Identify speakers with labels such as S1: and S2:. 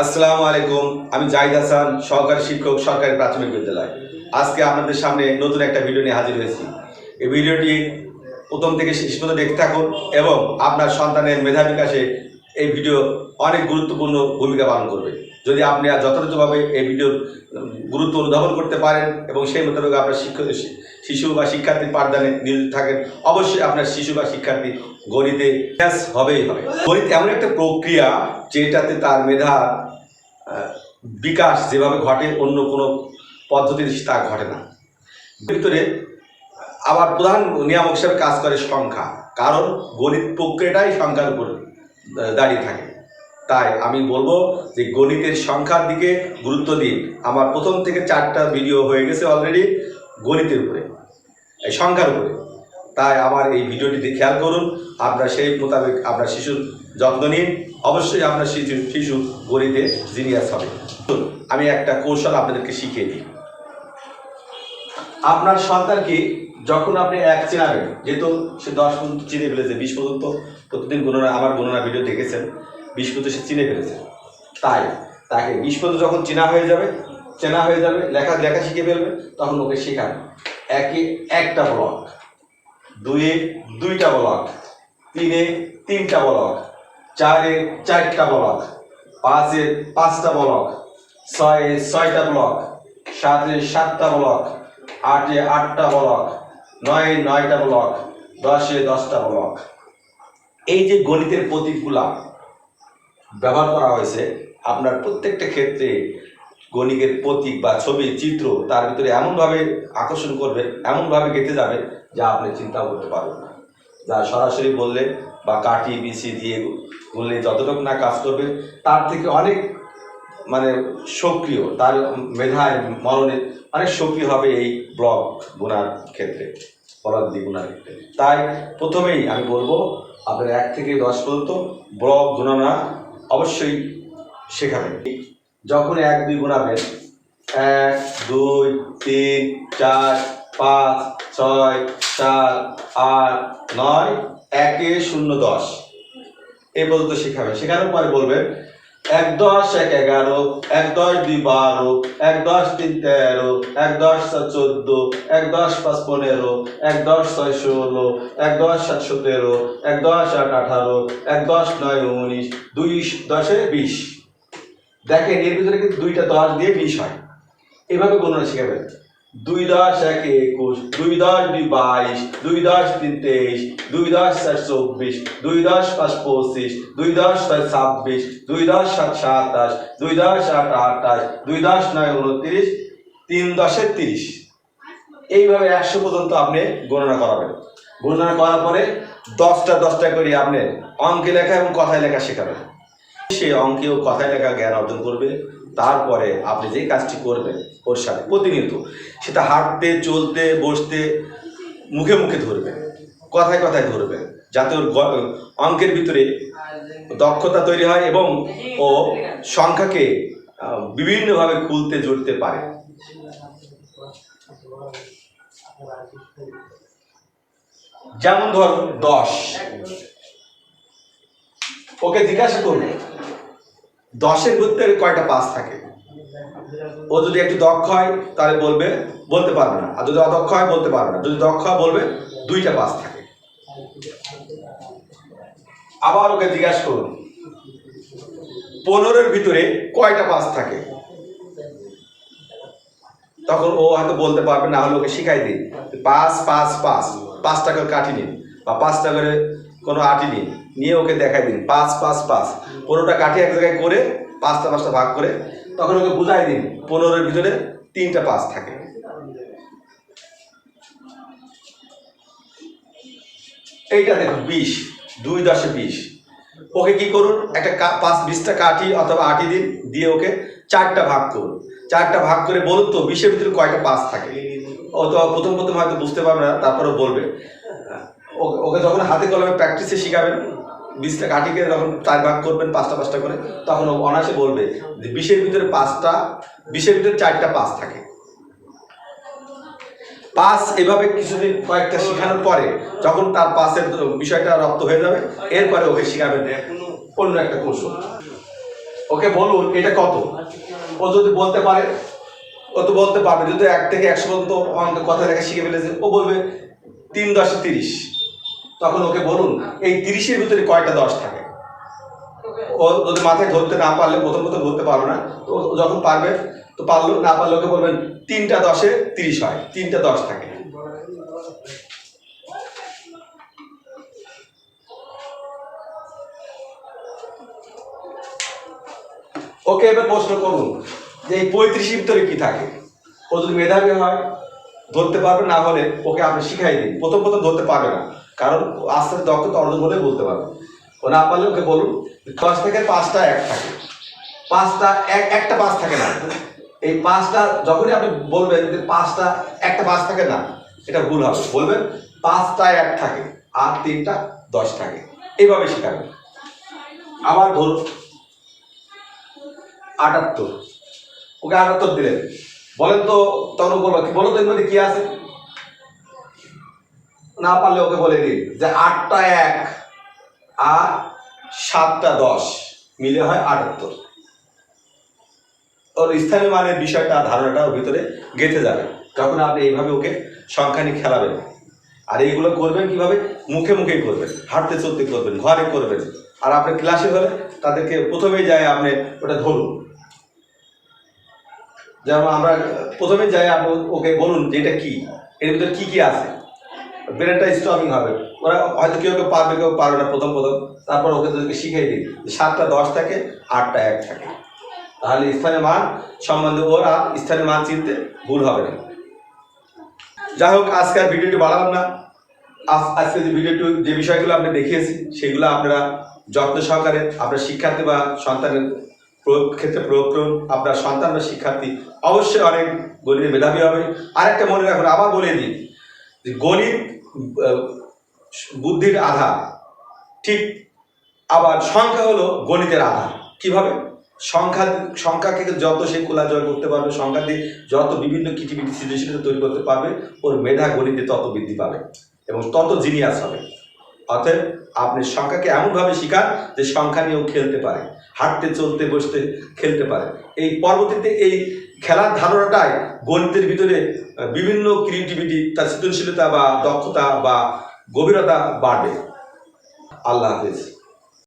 S1: আসসালামু আলাইকুম। আমি জাহিদ হাসান, সহকারী শিক্ষক, সরকারি প্রাথমিক বিদ্যালয়। আজকে আপনাদের সামনে নতুন একটা ভিডিও নিয়ে হাজির হয়েছি। এই ভিডিওটি প্রথম থেকে শেষ পর্যন্ত দেখতে থাকুন এবং আপনার সন্তানের মেধা বিকাশে এই ভিডিও অনেক গুরুত্বপূর্ণ ভূমিকা পালন করবে। যদি আপনি যথাযথভাবে এই ভিডিওর গুরুত্ব অনুধাবন করতে পারেন এবং সেই মোতাবেক আপনার শিশু বা শিক্ষার্থীর পাঠদানে নিয়োজিত থাকেন, অবশ্যই আপনার শিশু বা শিক্ষার্থী গণিতে হবেই হবে। গণিত এমন একটা প্রক্রিয়া যেটাতে তার মেধা বিকাশ যেভাবে ঘটে অন্য কোনো পদ্ধতিতে তা ঘটে না। ভিতরে আবার প্রধান নিয়ামক হিসেবে কাজ করে সংখ্যা, কারণ গণিত প্রক্রিয়াটাই সংখ্যার উপর দাঁড়িয়ে থাকে। তাই আমি বলবো যে গণিতের সংখ্যার দিকে গুরুত্ব দিন। আমার প্রথম থেকে 4টা ভিডিও হয়ে গেছে অলরেডি গণিতের উপরে, এই সংখ্যার উপরে। তাই আমার এই ভিডিওটিতে খেয়াল করুন, আপনারা সেই মোতাবেক আপনার শিশুর যত্ন নিন। অবশ্যই আপনার শিশু গণিতে জিনিয়াস হবে। আমি একটা কৌশল আপনাদেরকে শিখিয়ে দিই। আপনার সন্তানকে যখন আপনি 1 চেনাবেন, যেহেতু সে 10 পর্যন্ত চিনে ফেলেছে, 20 পর্যন্ত প্রতিদিন আমার গণনা ভিডিও দেখেছেন, 20 পর্যন্ত সে চিনে ফেলেছে। তাই তাকে 20 পর্যন্ত যখন চেনা হয়ে যাবে, লেখা শিখে ফেলবে, তখন ওকে শেখান 1-এ 1টা ব্লক, 2-এ 2টা ব্লক, 3-এ 3টা ব্লক, 4-এ 4টা ব্লক, 5-এ 5টা ব্লক, 6-এ 6টা ব্লক, 7-এ 7টা ব্লক, 8-এ 8টা ব্লক, 9-এ 9টা ব্লক, 10-এ 10টা ব্লক। এই যে গণিতের প্রতীকগুলা ব্যবহার করা হয়েছে, আপনার প্রত্যেকটা ক্ষেত্রে গণিতের প্রতীক বা ছবি চিত্র তার ভিতরে এমনভাবে আকর্ষণ করবে, এমনভাবে গেঁথে যাবে যা আপনি চিন্তাও করতে পারবেন না। যা সরাসরি বললে বা কাটি বিসি দিয়ে বললে যতটুকু না কাজ করবে, তার থেকে অনেক সক্রিয়, তার মেধায় মননে অনেক সক্রিয় হবে এই ব্লক গোনার ক্ষেত্রে, ব্লক দিয়ে গোনার ক্ষেত্রে। তাই প্রথমেই আমি বলবো আপনার 1 থেকে 10 পর্যন্ত ব্লক গণনা অবশ্যই শেখাবেন। যখন 1-2 গোনাবেন, 1 2 3 4 5 6 7 8 9, 1-এ 0 10 এই পর্যন্ত শেখাবেন। শেখানোর পরে বলবেন 1 10 1 11, 1 10 2 12, 1 10 3 13, 1 10 4 14, 1 10 5 15, 1 10 6 16, 1 10 7 17, 1 10 8 18, 1 10 9 19, 2 10-এ 20। দেখেন এর ভিতরে কিন্তু 2টা 10 দিয়ে 20 হয়। এভাবে গণনা শেখাবেন। 2 10 1 21, 2 10 2 22, 2 10 3 23, 2 10 4 24, 2 10 5 25, 2 10 6 26, 2 10 7 27, 2 10 8 28, 2 10 9 29, 3 10-এ 30। এইভাবে 100 পর্যন্ত আপনি গণনা করাবেন। গণনা করার পরে 10টা করে আপনি অঙ্কে লেখা এবং কথায় লেখা শেখাবেন। সে অঙ্কে ও কথায় লেখা জ্ঞান অর্জন করবে। তারপরে আপনি যে কাজটি করবেন ওর সাথে প্রতিনিয়ত, সেটা হাঁটতে, চলতে, বসতে, মুখে মুখে ধরবেন, কথায় কথায় ধরবেন, যাতে ওর অঙ্কের ভিতরে দক্ষতা তৈরি হয় এবং ও সংখ্যাকে বিভিন্নভাবে খুলতে জুড়তে পারে। যেমন ধরুন 10, ওকে জিজ্ঞাসা করবে 10-এর ভিতরে কয়টা 5 থাকে। ও যদি একটু দক্ষ হয় তাহলে বলতে পারবে না, আর যদি অদক্ষ হয় বলতে পারবে না। যদি দক্ষ হয় বলবে 2টা 5 থাকে। আবার ওকে জিজ্ঞাসা করুন 15-এর ভিতরে কয়টা 5 থাকে। তখন ও হয়তো বলতে পারবে না, হলে ওকে শিখাই দিন 5 5 5, 5টা করে কাঠি নিন বা 5টা করে কোনো আটি নিন, নিয়ে ওকে দেখাই দিন 5 5 5, 15টা কাঠি এক জায়গায় করে 5টা ভাগ করে তখন ওকে বুঝাই দিন 15-এর ভিতরে 3টা 5 থাকে। এইটা দেখুন 20, 2 10-এ 20। ওকে কি করুন, একটা 20টা কাঠি অথবা আটি দিন, দিয়ে ওকে 4টা ভাগ করুন। 4টা ভাগ করে বলুন তো 20-এর ভিতরে কয়টা 5 থাকে। ও তো প্রথম হয়তো বুঝতে পারবে না, তারপরে বলবে। ওকে যখন হাতে কলমে প্র্যাকটিসে শিখাবেন, 20টা কাঠিকে যখন 4 ভাগ করবেন 5টা করে, তখন ও অনায়াসে বলবে যে 20-এর ভিতরে 4টা 5 থাকে। 5 এভাবে কিছুদিন কয়েকটা শেখানোর পরে যখন তার 5-এর বিষয়টা রপ্ত হয়ে যাবে, এরপরে ওকে শিখাবেন অন্য একটা কৌশল। ওকে বলুন এটা কত, ও যদি বলতে পারে ও তো বলতে পারবে, যদি 1 থেকে 100 পর্যন্ত অঙ্ক কথা লেখা শিখে ফেলেছে, ও বলবে 3 10 30। তখন ওকে বলুন এই 30-এর ভিতরে কয়টা 10 থাকে। ও যদি মাথায় ধরতে না পারলে, প্রথম ধরতে পারবে না, তো ও যখন পারবে তো পারলো, না পারলে ওকে বলবেন 3টা 10-এ 30 হয়, 3টা 10 থাকে। ওকে এবার প্রশ্ন করুন যে এই 35-এর ভিতরে কি থাকে। ও যদি মেধাবী হয় ধরতে পারবে, না হলে ওকে আপনি শিখাই দিন। প্রথম ধরতে পারবে না, কারণ আস্তে আস্তে দক্ষতা অর্জন হলে বলতে পারবে। ও না পারলে ওকে বলুন 10 থেকে 5টা 1 থাকে, 5টা একটা 5 থাকে না। এই 5টা যখনই আপনি বলবেন যে 5টা একটা 5 থাকে না, এটা ভুল হবে। বলবেন 5টা 1 থাকে আর 3টা 10 থাকে, এইভাবে শেখাবেন। আবার ধরুন 78, ওকে 78 দিলেন, বলেন তো তখন বলবো কি, বলো তো এর মধ্যে কি আছে। না পারলে ওকে বলে দিন যে 8টা 1 আর 7টা 10 মিলে হয় 78। ওর স্থানীয় মানের বিষয়টা, ধারণাটা ওর ভিতরে গেঁথে যাবে যখন আপনি এইভাবে ওকে সংখ্যা নিয়ে খেলাবেন। আর এইগুলো করবেন কিভাবে, মুখে মুখেই করবেন, হাঁটতে চলতে করবেন, ঘরে করবেন। আর আপনি ক্লাসে হলে তাদেরকে প্রথমেই যায় আপনি ওটা ধরুন, যেমন আমরা প্রথমে যাই আপনি ওকে বলুন যে এটা কি, এর ভিতরে কি কি আছে, ব্রেনটা স্ট্রমিং হবে। ওরা হয়তো কেউ কেউ পারবে, কেউ পারবে না প্রথম। তারপর ওকে যদি শিখিয়ে দিই 7টা 10 থাকে, 8টা 1 থাকে, তাহলে স্থানীয় মান সম্বন্ধে ওরা স্থানীয় মান চিনতে ভুল হবে না। যাই হোক, আজকে আর ভিডিওটি বাড়ালাম না। আজকে যে ভিডিওটি, যে বিষয়গুলো আপনি দেখিয়েছি সেগুলো আপনারা যত্ন সহকারে আপনার শিক্ষার্থী বা সন্তানের ক্ষেত্রে প্রয়োগ করুন। আপনার সন্তান বা শিক্ষার্থী অবশ্যই অনেক গণিতে মেধাবী হবে। আরেকটা মনে রাখুন, আবার বলে দিই যে গণিত বুদ্ধির আধার, ঠিক আবার সংখ্যা হলো গণিতের আধার। কিভাবে? সংখ্যাকে যত সে কোলাজল করতে পারবে, সংখ্যা দিয়ে যত বিভিন্ন কিটিমিটি সৃজনশীলতা তৈরি করতে পারবে, ওর মেধা গণিতে তত বৃদ্ধি পাবে এবং তত জিনিয়াস হবে। অতএব আপনি সংখ্যাকে এমনভাবে শিখান যে সংখ্যা নিয়েও খেলতে পারে, হাঁটতে চলতে বসতে খেলতে পারে। এই পরবর্তীতে এই খেলার ধারণাটাই গণিতের ভিতরে বিভিন্ন ক্রিয়েটিভিটি, তার সৃজনশীলতা বা দক্ষতা বা গভীরতা বাড়বে। আল্লাহ হাফেজ।